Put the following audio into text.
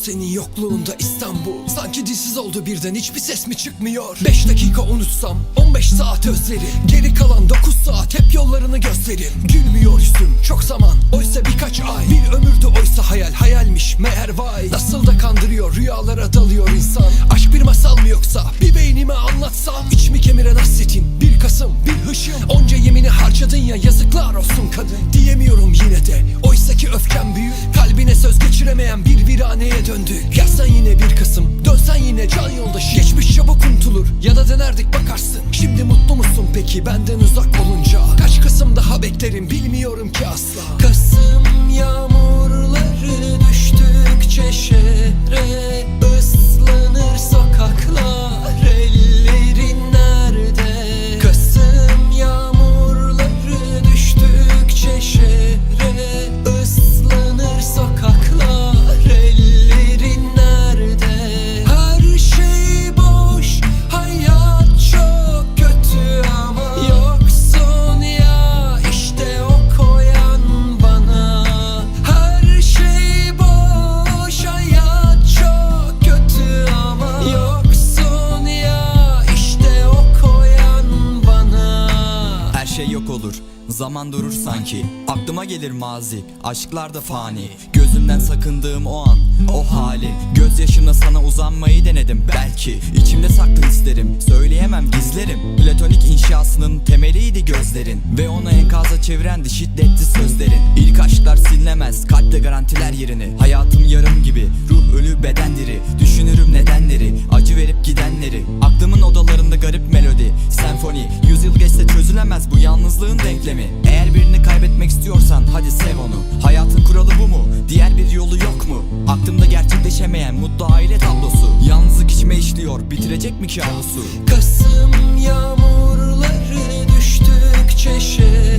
senin yokluğunda İstanbul sanki dilsiz oldu birden, hiçbir ses mi çıkmıyor? 5 dakika unutsam 15 saat özlerim, geri kalan 9 saat hep yollarını gösterim. Gülmüyor yüzüm çok zaman, oysa birkaç ay. Bir ömürdü oysa hayal, hayalmiş meğer vay. Nasıl da kandırıyor, rüyalara dalıyor insan. Aşk bir masal mı yoksa bir beynime anlatsam? İçimi kemiren hasretin bir Kasım bir hışım. Onca yemini harcadın ya, yazıklar olsun kadın. Diyemiyorum yine de, oysa ki öfkem büyük. Kalbine söz geçiremeyen bir viraneye döndük. Gelsen yine bir Kasım, dönsen yine can yoldaşı. Geçmiş çabuk unutulur ya da denerdik bakarsın. Şimdi mutlu musun peki benden uzak olunca? Kaç Kasım daha beklerim bilmiyorum ki asla. Kasım yağmurları düştükçe şehre, ıslanır sokaklar, ellerin nerede? Kasım yağmurları düştükçe şehre, ıslanır sokaklar, ellerin nerede? Her şey boş, hayat çok kötü ama yoksun ya, işte o koyan bana. Her şey boş, hayat çok kötü ama yoksun ya, işte o koyan bana. Her şey yok olur, zaman durur sanki. Aklıma gelir mazi, aşklar da fani. Gözümden sakındığım o an, o hali. Gözyaşımla sana uzanmayı denedim belki. İçimde saklı hislerim, söyleyemem gizlerim. Platonik inşasının temeliydi gözlerin, ve onu enkaza çevirendi şiddetli sözlerin. İlk aşklar silinemez, kalple garantiler yerini. Hayatım yarım gibi, ruh ölü beden diri. Düşünürüm nedenleri, acı verip gidenleri. Aklımın odalarında garip melodi, senfoni. Yüzyıl geçse çözülemez bu yalnızlığın denklemi. Eğer birini kaybetmek istiyorsan hadi sev onu. Hayatın kuralı bu mu? Diğer bir yolu yok mu? Aklımda gerçekleşemeyen mutlu aile tablosu. Yalnızlık içime işliyor, bitirecek mi kabusu? Kasım yağmurları düştükçe şehre,